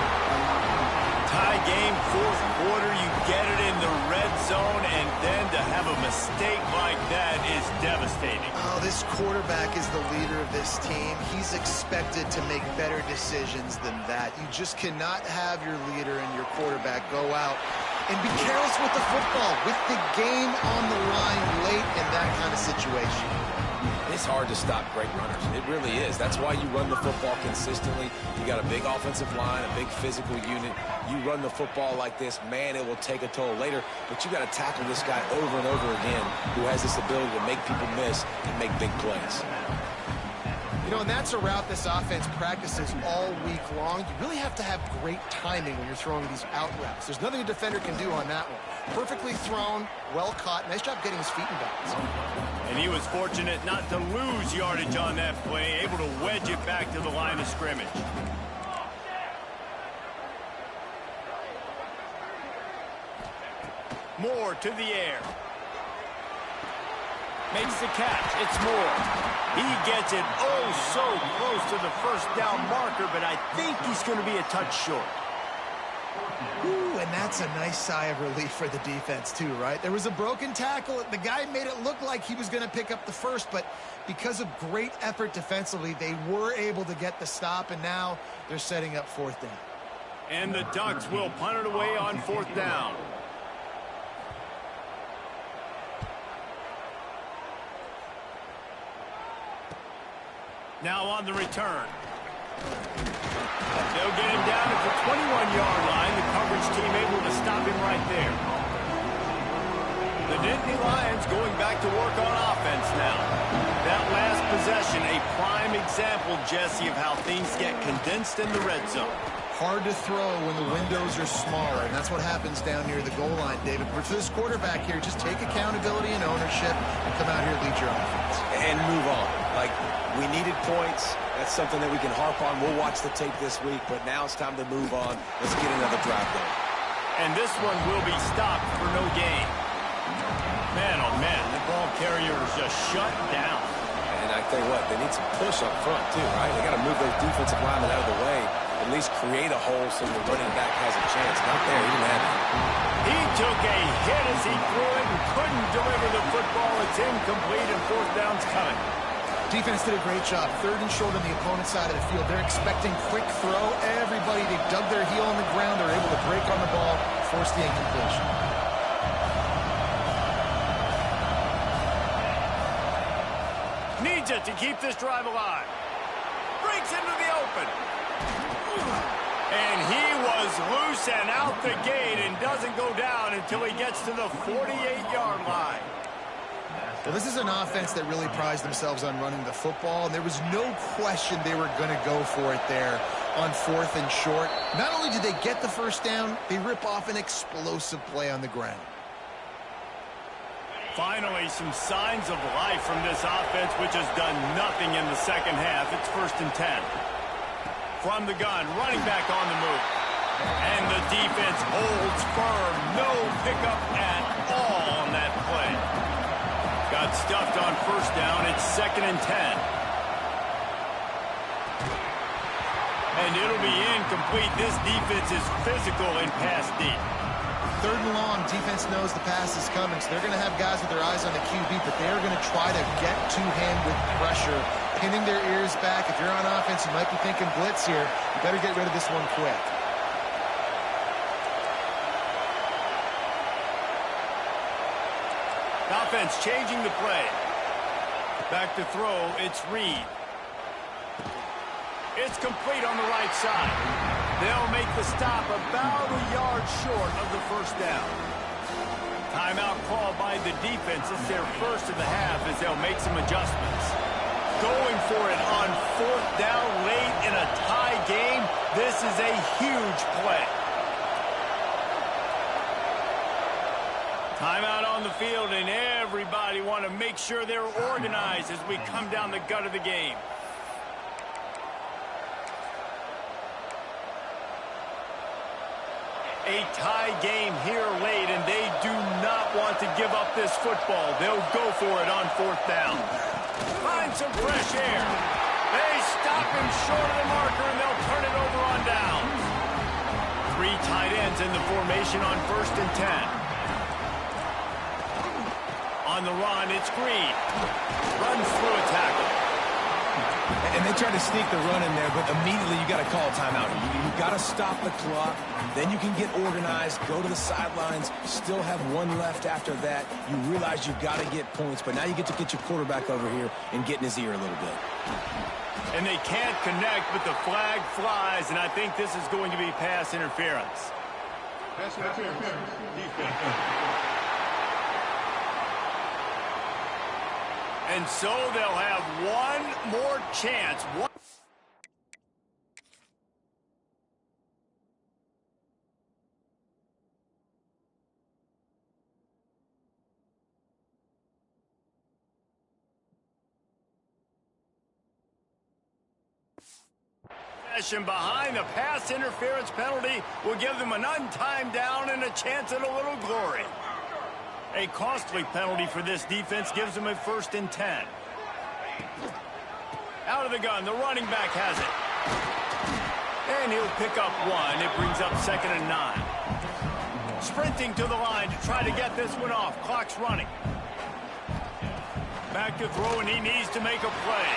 Speaker 1: Tie game, 4th quarter, you get it in the red zone, and then to have a mistake like that is devastating.
Speaker 3: Oh, this quarterback is the leader of this team. He's expected to make better decisions than that. You just cannot have your leader and your quarterback go out and be careless with the football, with the game on the line late in that kind of situation.
Speaker 2: It's hard to stop great runners. It really is. That's why you run the football consistently. You got a big offensive line, a big physical unit. You run the football like this, man, it will take a toll later. But you got to tackle this guy over and over again who has this ability to make people miss and make big plays.
Speaker 3: You know, and that's a route this offense practices all week long. You really have to have great timing when you're throwing these out routes. There's nothing a defender can do on that one. Perfectly thrown, well caught. Nice job getting his feet in bounds.
Speaker 1: And he was fortunate not to lose yardage on that play, able to wedge it back to the line of scrimmage. Moore to the air. Makes the catch. It's Moore. He gets it oh so close to the 1st down marker, but I think he's going to be a touch short.
Speaker 3: Ooh, and that's a nice sigh of relief for the defense too, right? There was a broken tackle. The guy made it look like he was going to pick up the 1st, but because of great effort defensively, they were able to get the stop, and now they're setting up 4th down.
Speaker 1: And the Ducks will punt it away on 4th down. Now on the return. They'll get him down at the 21-yard line. The coverage team able to stop him right there. The Nittany Lions going back to work on offense now. That last possession, a prime example, Jesse, of how things get condensed in the red zone.
Speaker 3: Hard to throw when the windows are smaller, and that's what happens down near the goal line, David. But for this quarterback here, just take accountability and ownership and come out here and lead your offense.
Speaker 2: And move on. Like, we needed points. That's something that we can harp on. We'll watch the tape this week, but now it's time to move on. Let's get another drive going.
Speaker 1: And this one will be stopped for no gain. Man, oh man, the ball carrier is just shut down.
Speaker 2: And I tell you what, they need some push up front too, right? They got to move those defensive linemen out of the way. at least create a hole so the running back has a chance. Not there. He didn't have it.
Speaker 1: He took a hit as he threw it and couldn't deliver the football. It's incomplete and fourth down's coming.
Speaker 3: Defense did a great job. Third and short on the opponent's side of the field. They're expecting quick throw. Everybody, they dug their heel on the ground. They're able to break on the ball, force the incompletion.
Speaker 1: Needs it to keep this drive alive. Breaks into the open. And he was loose and out the gate and doesn't go down until he gets to the 48-yard line.
Speaker 3: Well, this is an offense that really prides themselves on running the football, and there was no question they were going to go for it there on fourth and short. Not only did they get the first down, they rip off an explosive play on the ground.
Speaker 1: Finally, some signs of life from this offense, which has done nothing in the second half. It's 1st and 10. From the gun, running back on the move. And the defense holds firm. No pickup at all on that play. Got stuffed on first down. It's 2nd and 10. And it'll be incomplete. This defense is physical and pass deep.
Speaker 3: 3rd and long, defense knows the pass is coming, so they're going to have guys with their eyes on the QB, but they're going to try to get to him with pressure, pinning their ears back. If you're on offense, you might be thinking blitz here. You better get rid of this one quick.
Speaker 1: Offense changing the play. Back to throw, it's Reed. It's complete on the right side. They'll make the stop about a yard short of the first down. Timeout called by the defense. It's their first of the half as they'll make some adjustments. Going for it on 4th down late in a tie game. This is a huge play. Timeout on the field, and everybody want to make sure they're organized as we come down the gut of the game. A tie game here late, and they do not want to give up this football. They'll go for it on 4th down. Find some fresh air. They stop him short of the marker, and they'll turn it over on downs. 3 tight ends in the formation on 1st and 10. On the run, it's Green. Runs through a tackle.
Speaker 2: And they try to sneak the run in there, but immediately you got to call a timeout. You got to stop the clock. Then you can get organized, go to the sidelines, still have one left after that. You realize you've got to get points, but now you get to get your quarterback over here and get in his ear a little bit.
Speaker 1: And they can't connect, but the flag flies, and I think this is going to be pass interference.
Speaker 5: Pass interference. Defense.
Speaker 1: And so they'll have one more chance. Behind the pass interference penalty will give them an untimed down and a chance at a little glory. A costly penalty for this defense gives them a 1st and 10. Out of the gun, the running back has it. And he'll pick up 1. It brings up 2nd and 9. Sprinting to the line to try to get this one off. Clock's running. Back to throw, and he needs to make a play.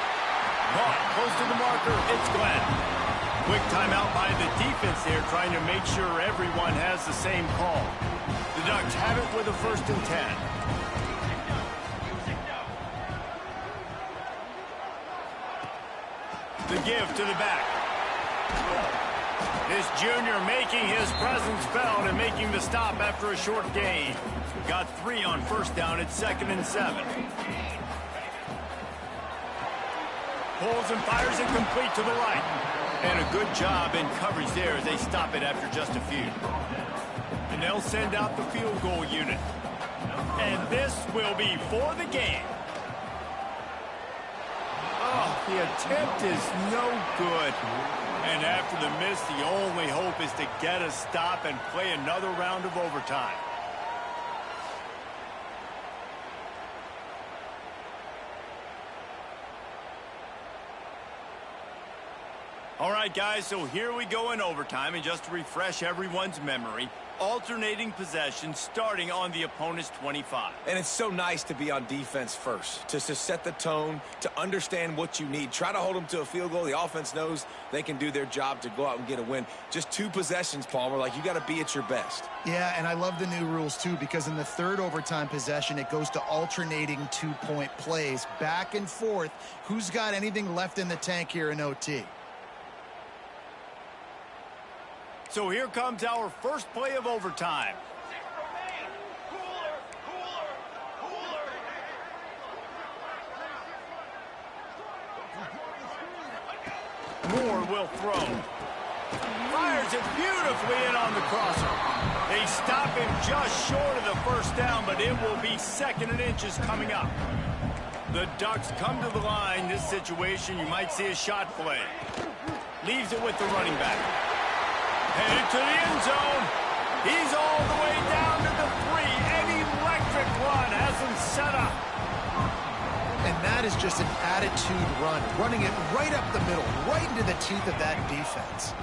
Speaker 1: Caught close to the marker. It's Glenn. Quick timeout by the defense there, trying to make sure everyone has the same call. The Ducks have it with a 1st and 10. The give to the back. This junior making his presence felt and making the stop after a short gain. Got 3 on 1st down. It's 2nd and 7. Pulls and fires it complete to the right. And a good job in coverage there as they stop it after just a few. And they'll send out the field goal unit. And this will be for the game. Oh, the attempt is no good. And after the miss, the only hope is to get a stop and play another round of overtime. All right, guys, so here we go in overtime, and just to refresh everyone's memory, alternating possession starting on the opponent's 25.
Speaker 2: And it's so nice to be on defense first, to set the tone, to understand what you need. Try to hold them to a field goal. The offense knows they can do their job to go out and get a win. Just 2 possessions, Palmer, like you got to be at your best.
Speaker 3: Yeah, and I love the new rules, too, because in the third overtime possession, it goes to alternating 2-point plays, back and forth. Who's got anything left in the tank here in OT?
Speaker 1: So here comes our first play of overtime. Moore will throw. Fires it beautifully in on the crosser. They stop him just short of the first down, but it will be 2nd and inches coming up. The Ducks come to the line. This situation, you might see a shot play. Leaves it with the running back. Headed to the end zone. He's all the way down to the 3. An electric run has him set up.
Speaker 3: And that is just an attitude run, running it right up the middle, right into the teeth of that defense.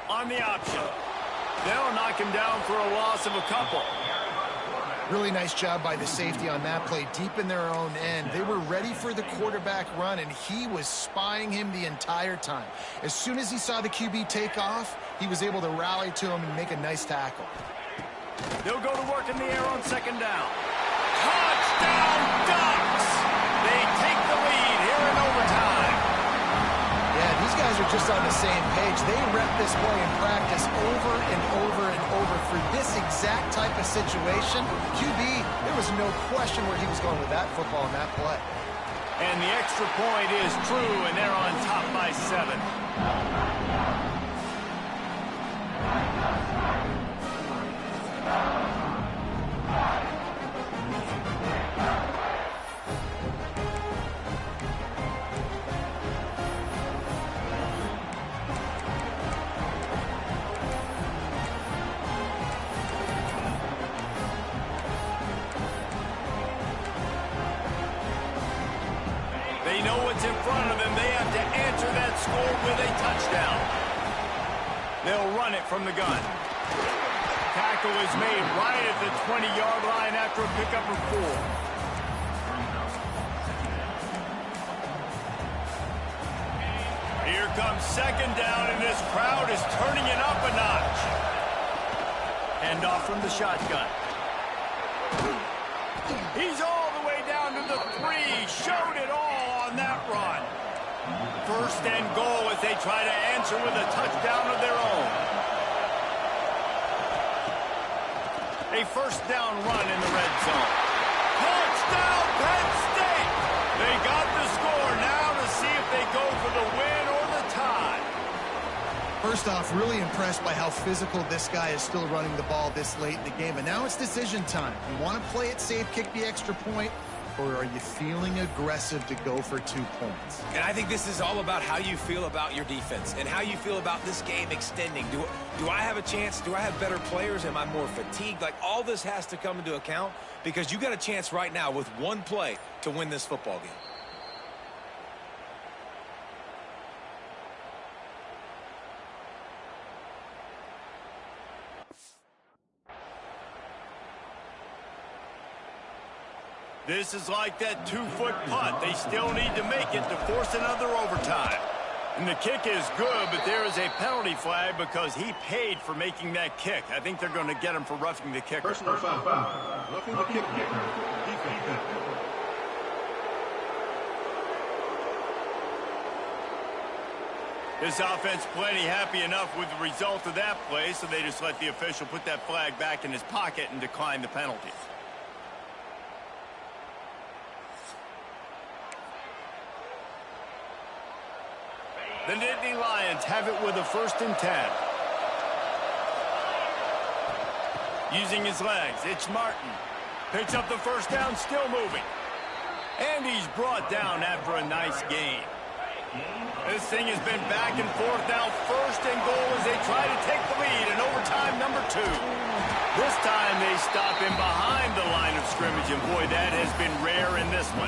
Speaker 1: On the option. They'll knock him down for a loss of a couple.
Speaker 3: Really nice job by the safety on that play, deep in their own end. They were ready for the quarterback run, and he was spying him the entire time. As soon as he saw the QB take off, he was able to rally to him and make a nice tackle.
Speaker 1: They'll go to work in the air on 2nd down. Touchdown, Ducks! They take the lead here in overtime.
Speaker 3: Yeah, these guys are just on the same page. They rep this play in practice over and over and over for this exact type of situation. QB, there was no question where he was going with that football in that play.
Speaker 1: And the extra point is true, and they're on top by 7. They know what's in front of them. They have to answer that score with a touchdown. They'll run it from the gun. Tackle is made right at the 20-yard line after a pickup of 4. Here comes 2nd down, and this crowd is turning it up a notch. Hand off from the shotgun. He's all the way down to the 3. Showed it all on that run. 1st and goal as they try to answer with a touchdown of their own. A 1st down run in the red zone. Touchdown, Penn State! They got the score now to see if they go for the win or the tie.
Speaker 3: First off, really impressed by how physical this guy is still running the ball this late in the game. And now it's decision time. You want to play it safe, kick the extra point, or are you feeling aggressive to go for 2 points?
Speaker 2: And I think this is all about how you feel about your defense and how you feel about this game extending. Do I have a chance? Do I have better players? Am I more fatigued? Like, all this has to come into account because you got a chance right now with 1 play to win this football game.
Speaker 1: This is like that 2-foot putt. They still need to make it to force another overtime. And the kick is good, but there is a penalty flag because he paid for making that kick. I think they're going to get him for roughing the kicker.
Speaker 5: Personal foul. Roughing the kicker. Defense.
Speaker 1: This offense plenty happy enough with the result of that play, so they just let the official put that flag back in his pocket and decline the penalty. The Nittany Lions have it with a 1st and 10. Using his legs, it's Martin. Picks up the 1st down, still moving. And he's brought down after a nice gain. This thing has been back and forth now. 1st and goal as they try to take the lead in overtime number 2. This time they stop him behind the line of scrimmage, and boy, that has been rare in this one.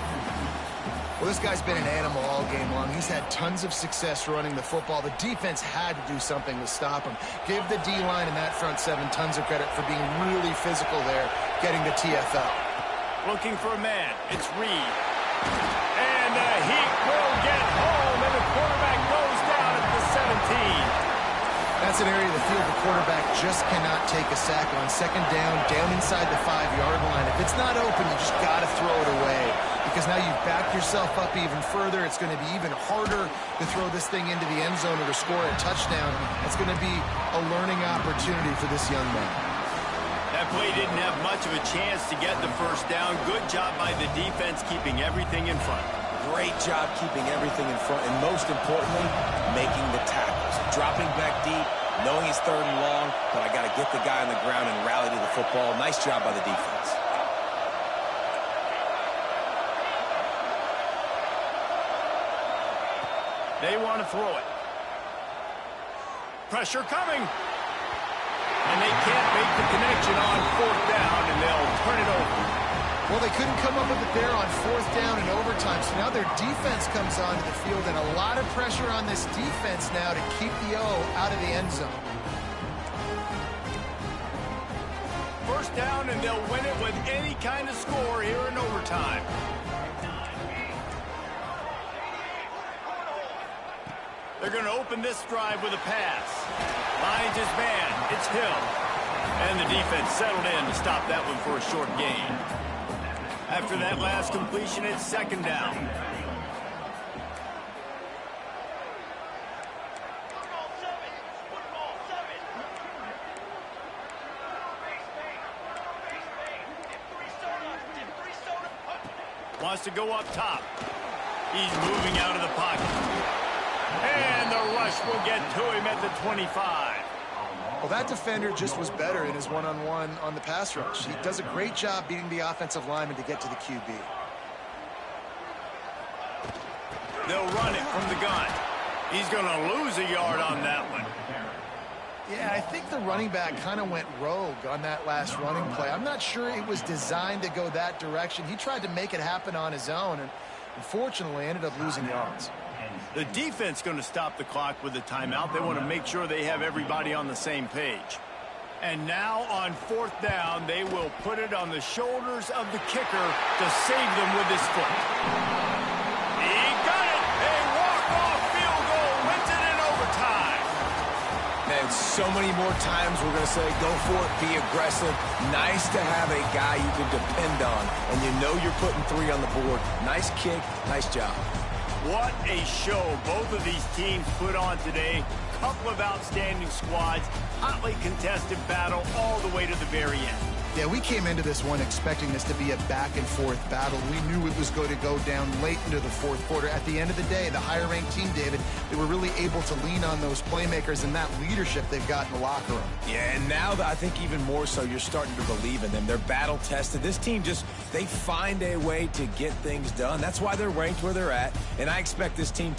Speaker 3: Well, this guy's been an animal all game long. He's had tons of success running the football. The defense had to do something to stop him. Give the D-line and that front seven tons of credit for being really physical there, getting the TFL.
Speaker 1: Looking for a man. It's Reed. And the Heat will get home, and the quarterback goes down at the 17.
Speaker 3: That's an area of the field the quarterback just cannot take a sack on. Second down, down inside the 5-yard line. If it's not open, you just got to throw it away, because now you've backed yourself up even further. It's going to be even harder to throw this thing into the end zone or to score a touchdown. It's going to be a learning opportunity for this young man.
Speaker 1: That play didn't have much of a chance to get the first down. Good job by the defense keeping everything in front.
Speaker 2: Great job keeping everything in front, and most importantly, making the tackles. Dropping back deep, knowing he's third and long, but I got to get the guy on the ground and rally to the football. Nice job by the defense.
Speaker 1: They want to throw it. Pressure coming. And they can't make the connection on fourth down, and they'll turn it over.
Speaker 3: Well, they couldn't come up with it there on fourth down and overtime, so now their defense comes onto the field, and a lot of pressure on this defense now to keep the O out of the end zone.
Speaker 1: First down, and they'll win it with any kind of score here in overtime. They're going to open this drive with a pass. Finds his man. It's Hill. And the defense settled in to stop that one for a short gain. After that last completion, it's second down. Wants to go up top. He's moving out of the pocket. And the rush will get to him at the 25.
Speaker 3: Well, that defender just was better in his one-on-one on the pass rush. He does a great job beating the offensive lineman to get to the QB.
Speaker 1: They'll run it from the gun. He's going to lose a yard on that one.
Speaker 3: Yeah, I think the running back kind of went rogue on that last running play. I'm not sure it was designed to go that direction. He tried to make it happen on his own, and unfortunately ended up losing yards.
Speaker 1: The defense going to stop the clock with a timeout. They want to make sure they have everybody on the same page. And now on fourth down, they will put it on the shoulders of the kicker to save them with his foot. He got it! A walk-off field goal wins it in overtime.
Speaker 2: Man, so many more times we're going to say, go for it, be aggressive. Nice to have a guy you can depend on, and you know you're putting 3 on the board. Nice kick, nice job.
Speaker 1: What a show both of these teams put on today. Couple of outstanding squads, hotly contested battle all the way to the very end.
Speaker 3: Yeah, we came into this one expecting this to be a back-and-forth battle. We knew it was going to go down late into the fourth quarter. At the end of the day, the higher-ranked team, David, they were really able to lean on those playmakers and that leadership they've got in the locker room.
Speaker 2: Yeah, and now I think even more so, you're starting to believe in them. They're battle-tested. This team they find a way to get things done. That's why they're ranked where they're at, and I expect this team to